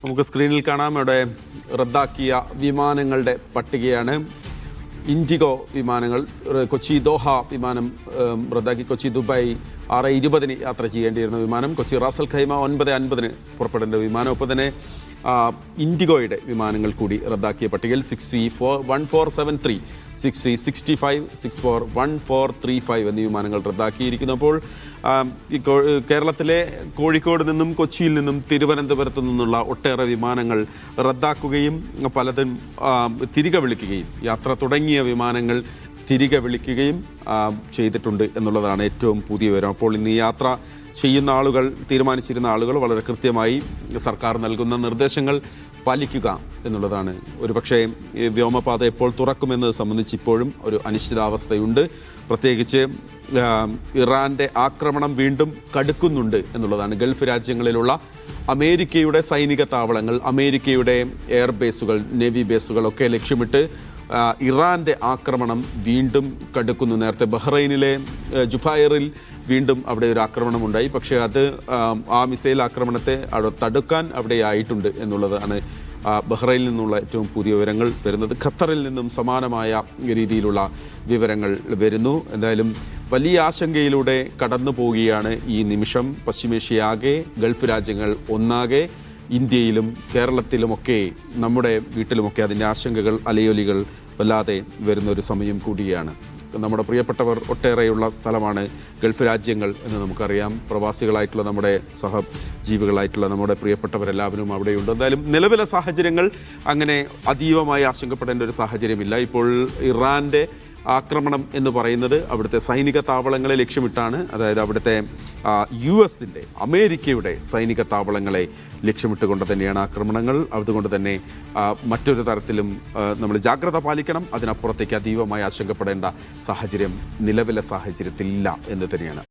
നമുക്ക് സ്ക്രീനിൽ കാണാം. ഇവിടെ റദ്ദാക്കിയ വിമാനങ്ങളുടെ പട്ടികയാണ്. ഇൻഡിഗോ വിമാനങ്ങൾ, കൊച്ചി ദോഹ വിമാനം റദ്ദാക്കി. കൊച്ചി ദുബായ് 6:20 യാത്ര ചെയ്യേണ്ടിയിരുന്ന വിമാനം. കൊച്ചി റാസൽ ഖൈമ 9:50 പുറപ്പെടേണ്ട വിമാനം. ഒപ്പം തന്നെ ഇൻഡിഗോയുടെ വിമാനങ്ങൾ കൂടി റദ്ദാക്കിയ പട്ടികയിൽ 1473, 65, 1435 എന്നീ വിമാനങ്ങൾ റദ്ദാക്കിയിരിക്കുന്നു. അപ്പോൾ കേരളത്തിലെ കോഴിക്കോട് നിന്നും കൊച്ചിയിൽ നിന്നും തിരുവനന്തപുരത്തു നിന്നുള്ള ഒട്ടേറെ വിമാനങ്ങൾ റദ്ദാക്കുകയും പലതും തിരികെ വിളിക്കുകയും, യാത്ര തുടങ്ങിയ വിമാനങ്ങൾ തിരികെ വിളിക്കുകയും ചെയ്തിട്ടുണ്ട് എന്നുള്ളതാണ് ഏറ്റവും പുതിയ വിവരം. അപ്പോൾ ഇന്ന് ഈ യാത്ര ചെയ്യുന്ന ആളുകൾ, തീരുമാനിച്ചിരുന്ന ആളുകൾ വളരെ കൃത്യമായി സർക്കാർ നൽകുന്ന നിർദ്ദേശങ്ങൾ പാലിക്കുക എന്നുള്ളതാണ്. ഒരുപക്ഷേ വ്യോമപാത എപ്പോൾ തുറക്കുമെന്നത് സംബന്ധിച്ച് ഇപ്പോഴും ഒരു അനിശ്ചിതാവസ്ഥയുണ്ട്. പ്രത്യേകിച്ച് ഇറാന്റെ ആക്രമണം വീണ്ടും കടുക്കുന്നുണ്ട് എന്നുള്ളതാണ്. ഗൾഫ് രാജ്യങ്ങളിലുള്ള അമേരിക്കയുടെ സൈനിക താവളങ്ങൾ, അമേരിക്കയുടെ എയർബേസുകൾ, നേവി ബേസുകളൊക്കെ ലക്ഷ്യമിട്ട് ഇറാന്റെ ആക്രമണം വീണ്ടും കടുക്കുന്നു. നേരത്തെ ബഹ്റൈനിലെ ജുഫൈറിൽ വീണ്ടും അവിടെ ഒരു ആക്രമണം ഉണ്ടായി. പക്ഷേ അത് ആ മിസൈൽ ആക്രമണത്തെ തടുക്കാൻ അവിടെ ആയിട്ടുണ്ട് എന്നുള്ളതാണ് ബഹ്റൈനിൽ നിന്നുള്ള ഏറ്റവും പുതിയ വിവരങ്ങൾ വരുന്നത്. ഖത്തറിൽ നിന്നും സമാനമായ രീതിയിലുള്ള വിവരങ്ങൾ വരുന്നു. എന്തായാലും വലിയ ആശങ്കയിലൂടെ കടന്നു പോവുകയാണ് ഈ നിമിഷം പശ്ചിമേഷ്യയാകെ, ഗൾഫ് രാജ്യങ്ങൾ ഒന്നാകെ, ഇന്ത്യയിലും കേരളത്തിലുമൊക്കെ, നമ്മുടെ വീട്ടിലുമൊക്കെ അതിൻ്റെ ആശങ്കകൾ, അലയൊലികൾ വല്ലാതെ വരുന്നൊരു സമയം കൂടിയാണ്. നമ്മുടെ പ്രിയപ്പെട്ടവർ ഒട്ടേറെയുള്ള സ്ഥലമാണ് ഗൾഫ് രാജ്യങ്ങൾ എന്ന് നമുക്കറിയാം. പ്രവാസികളായിട്ടുള്ള നമ്മുടെ സഹജീവികളായിട്ടുള്ള നമ്മുടെ പ്രിയപ്പെട്ടവരെല്ലാവരും അവിടെയുണ്ട്. എന്തായാലും നിലവിലെ സാഹചര്യങ്ങൾ അങ്ങനെ അതീവമായി ആശങ്കപ്പെടേണ്ട ഒരു സാഹചര്യമില്ല. ഇപ്പോൾ ഇറാന്റെ ആക്രമണം എന്ന് പറയുന്നത് അവിടുത്തെ സൈനിക താവളങ്ങളെ ലക്ഷ്യമിട്ടാണ്. അതായത് അവിടുത്തെ US-ന്റെ, അമേരിക്കയുടെ സൈനിക താവളങ്ങളെ ലക്ഷ്യമിട്ടുകൊണ്ട് തന്നെയാണ് ആക്രമണങ്ങൾ. അതുകൊണ്ട് തന്നെ മറ്റൊരു തരത്തിലും നമ്മൾ ജാഗ്രത പാലിക്കണം. അതിനപ്പുറത്തേക്ക് അതീവമായി ആശങ്കപ്പെടേണ്ട സാഹചര്യം നിലവിലെ സാഹചര്യത്തിലില്ല എന്ന് തന്നെയാണ്.